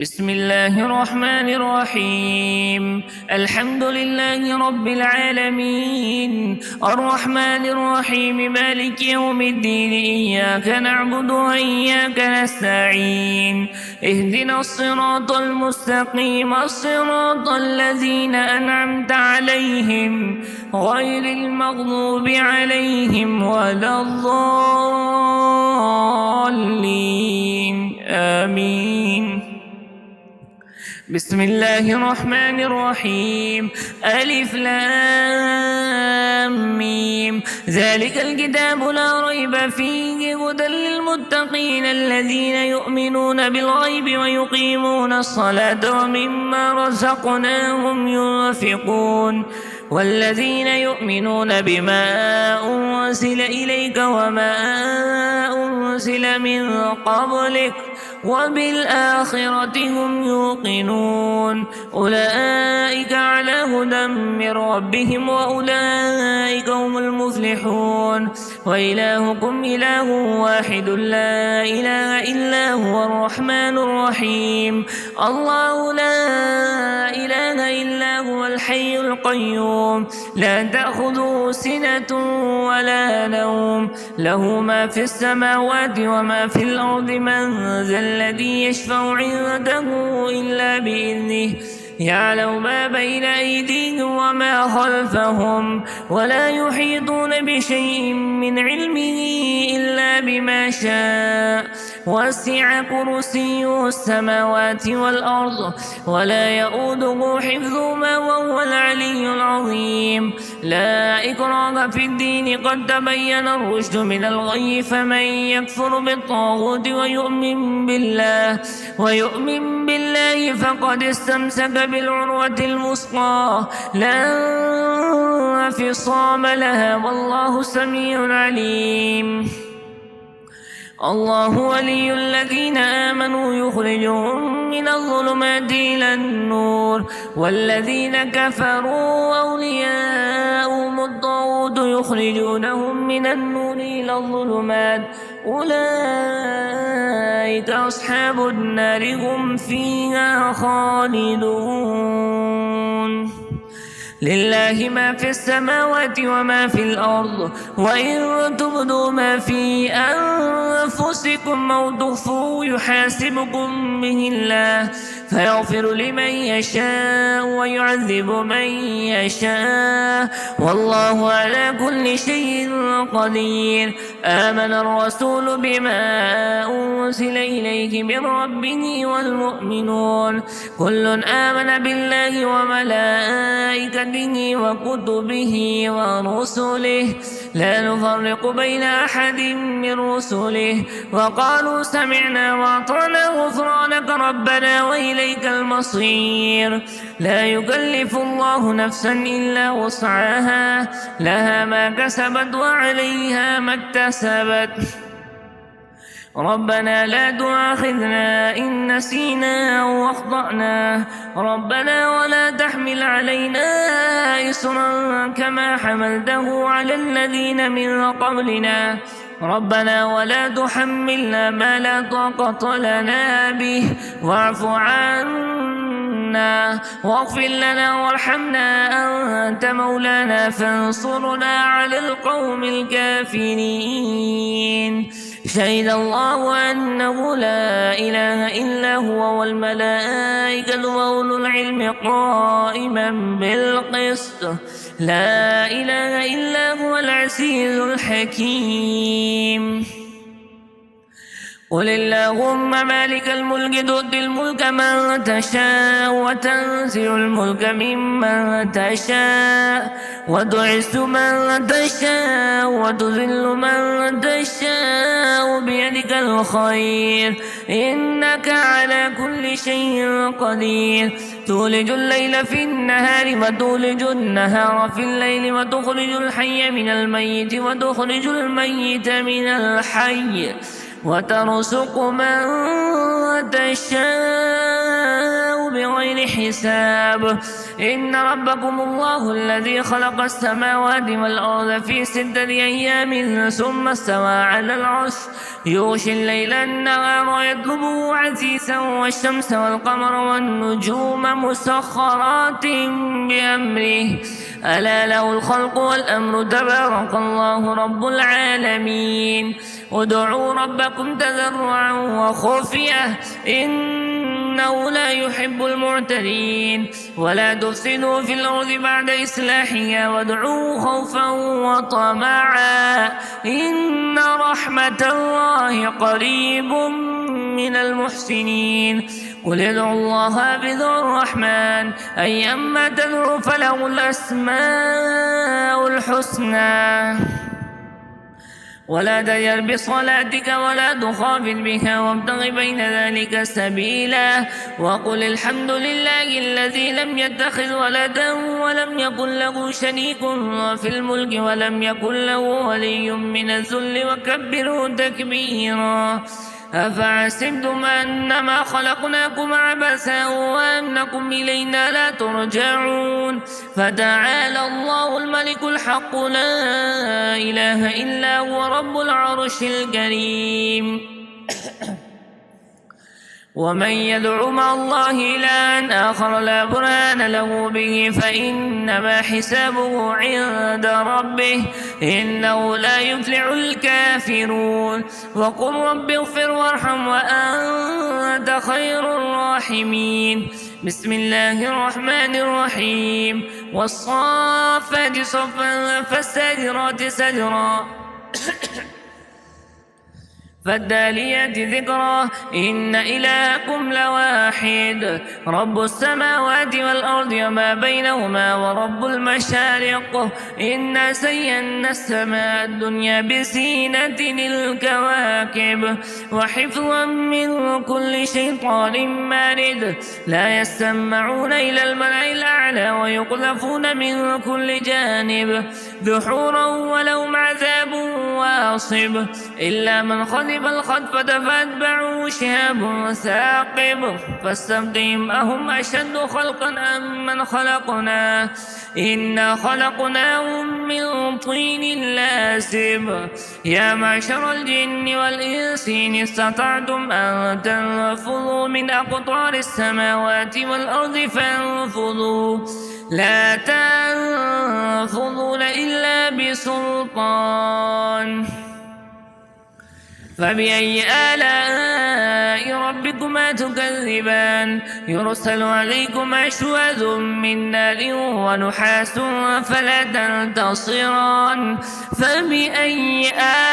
بسم الله الرحمن الرحيم. الحمد لله رب العالمين، الرحمن الرحيم، مالك يوم الدين. إياك نعبد وإياك نستعين. اهدنا الصراط المستقيم، الصراط الذين أنعمت عليهم غير المغضوب عليهم ولا الضالين. آمين. بسم الله الرحمن الرحيم. ألف لام ميم. ذلك الكتاب لا ريب فيه هدى للمتقين الذين يؤمنون بالغيب ويقيمون الصلاة ومما رزقناهم ينفقون والذين يؤمنون بما أنزل إليك وما أنزل من قبلك وبالآخرة هم يوقنون. أولئك على هدى من ربهم وأولئك هم المفلحون. وإلهكم إله واحد لا إله إلا هو الرحمن الرحيم. الله لا إله إلا هو الحي القيوم لا تأخذه سنة ولا نوم له ما في السماوات وما في الأرض. من ذا الذي يشفع عنده إلا بإذنه يعلم ما بين أيديهم وما خلفهم ولا يحيطون بشيء من علمه إلا بما شاء. وسع كرسيه السماوات والأرض ولا يؤوده حفظهما وهو العلي العظيم. لا إكراه في الدين قد تبين الرشد من الغي. فمن يكفر بالطاغوت ويؤمن بالله فقد استمسك بالعروة الوثقى لا انفصام لها والله سميع عليم. الله ولي الذين آمنوا يخرجهم من الظلمات إلى النور والذين كفروا أولياءهم الطاغوت يخرجونهم من النور إلى الظلمات. أولئك أصحاب النار هم فيها خالدون. لله ما في السماوات وما في الأرض وإن تبدوا ما في أنفسكم أو تخفوه يحاسبكم به الله فيغفر لمن يشاء ويعذب من يشاء والله على كل شيء قدير. آمن الرسول بما أنزل إليه من ربه والمؤمنون كل آمن بالله وملائكته وكتبه ورسله لا نفرق بين أحد من رسله وقالوا سمعنا وأطعنا غفرانك ربنا وإليك المصير. لا يكلف الله نفسا إلا وسعها لها ما كسبت وعليها ما اكتسبت. ربنا لا تؤاخذنا إن نسينا أو أخطأنا ربنا ولا تحمل علينا إصرا كما حملته على الذين من قبلنا ربنا ولا تحملنا ما لا طاقة لنا به واعف عنا واغفر لنا وارحمنا أنت مولانا فانصرنا على القوم الكافرين. شهد الله أنه لا إله إلا هو والملائكة وأولو العلم قائما بالقسط لا إله إلا هو العزيز الحكيم. قل اللهم مالك الملك تؤتي الملك من تشاء وتنزع الملك ممن تشاء وتعز من تشاء وتذل من تشاء بيدك الخير إنك على كل شيء قدير. تولج الليل في النهار وتولج النهار في الليل وتخرج الحي من الميت وتخرج الميت من الحي وترزق من تشاء بغير حساب. إن ربكم الله الذي خلق السماوات والأرض في 6 أيام ثم استوى على العرش يغشي الليل النهار يطلبه عزيزا والشمس والقمر والنجوم مسخرات بأمره ألا له الخلق والأمر تبارك الله رب العالمين ادعوا ربكم تضرعا وخفية إنه لا يحب المعتدين ولا تفسدوا في الأرض بعد إصلاحها وادعوه خوفا وطمعا إن رحمة الله قريب من المحسنين قل ادعوا الله بذو الرحمن أيما تدعوا فله الأسماء الحسنى ولا تجهر بصلاتك ولا تخافت بها وابتغ بين ذلك سبيلا وقل الحمد لله الذي لم يتخذ ولدا ولم يكن له شريك في الملك ولم يكن له ولي من الذل وكبره تكبيرا أفحسبتم أنما خلقناكم عبثا وأنكم إلينا لا ترجعون فتعالى الله الملك الحق لا إله إلا هو رب العرش الكريم ومن يدعو مع الله إلها آخر لا برهان له به فإنما حسابه عند ربه إنه لا يفلح الكافرون وقل رب اغفر وارحم وأنت خير الراحمين بسم الله الرحمن الرحيم والصافات صفا فالساجرات سجرا فالتاليات ذكرا إن إلهكم لواحد رب السماوات والأرض وما بينهما ورب المشارق إنا زينا السماء الدنيا بزينة الكواكب وحفظا من كل شيطان مارد لا يسمعون إلى الملأ الأعلى ويقذفون من كل جانب دحورا ولهم عذاب واصب إلا من خذف الخطفة فأتبعه شهاب ثاقب فاستفتهم أهم أشد خلقا أم من خلقنا إنا خلقناهم من طين لازب يا معشر الجن والإنس إن استطعتم أن تنفذوا من أقطار السماوات والأرض فانفذوا لا تنفذون إلا بسلطان فبأي آلاء ربكما تكذبان يرسل عليكم أشواذ من نار ونحاس فلا تنتصران فبأي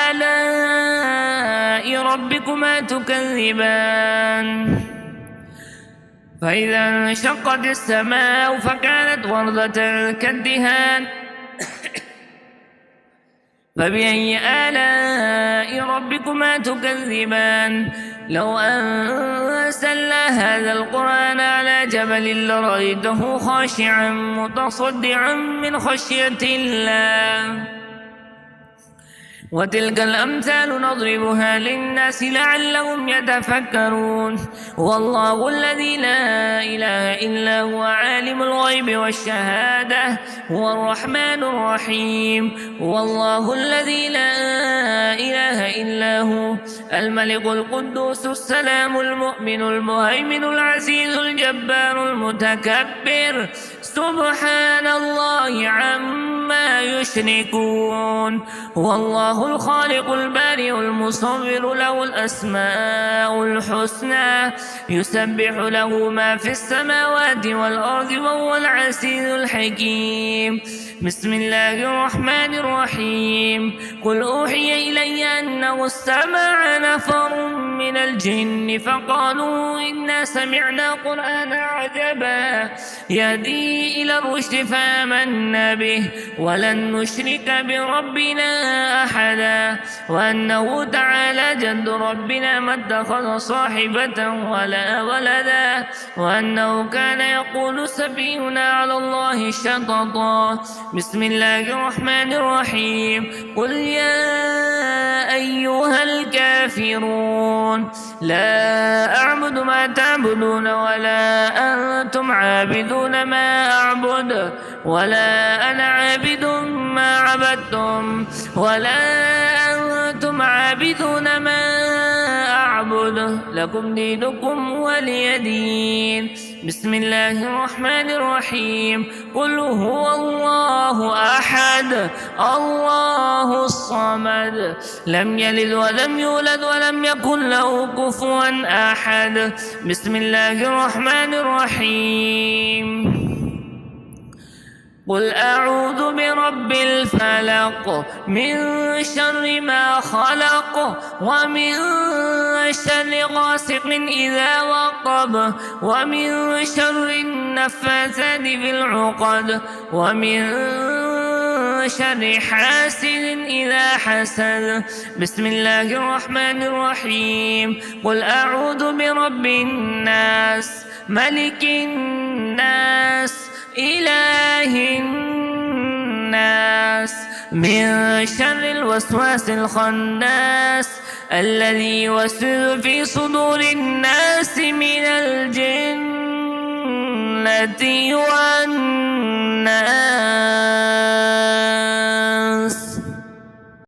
آلاء ربكما تكذبان فإذا انشقت السماء فكانت وردة كالدهان فبأي آلاء ربكما تكذبان لو أنزلنا هذا القرآن على جبل لرأيته خاشعا متصدعا من خشية الله وتلك الأمثال نضربها للناس لعلهم يتفكرون والله الذي لا إله إلا هو عالم الغيب والشهادة هو الرحمن الرحيم والله الذي لا إله إلا هو الملك القدوس السلام المؤمن المهيمن العزيز الجبار المتكبر سبحان الله عما يشركون والله الخالق البارئ المصور له الأسماء الحسنى يسبح له ما في السماوات والأرض وهو العزيز الحكيم بسم الله الرحمن الرحيم قل أوحي إلي أنه استمع نفر من الجن فقالوا إنا سمعنا قرآنا عجبا يهدي إلى الرشد فآمنا به ولن نشرك بربنا أحدا وأنه تعالى جد ربنا ما اتخذ صاحبة ولا ولدا وأنه كان يقول سفيهنا على الله شططا بسم الله الرحمن الرحيم قل يا أيها الكافرون لا أعبد ما تعبدون ولا أنتم عابدون ما أعبد ولا أنا عابد ما عبدتم ولا أنتم عابدون ما أعبد لكم دينكم ولي دين. بسم الله الرحمن الرحيم قل هو الله أحد الله الصمد لم يلد ولم يولد ولم يكن له كفوا أحد. بسم الله الرحمن الرحيم قل أعوذ برب الفلق من شر ما خلق ومن شر غاسق إذا وقب ومن شر النفاثات في العقد ومن شر حاسد إذا حسد. بسم الله الرحمن الرحيم قل أعوذ برب الناس ملك الناس إله الناس من شر الوسواس الخناس الذي يوسوس في صدور الناس من الجنة والناس.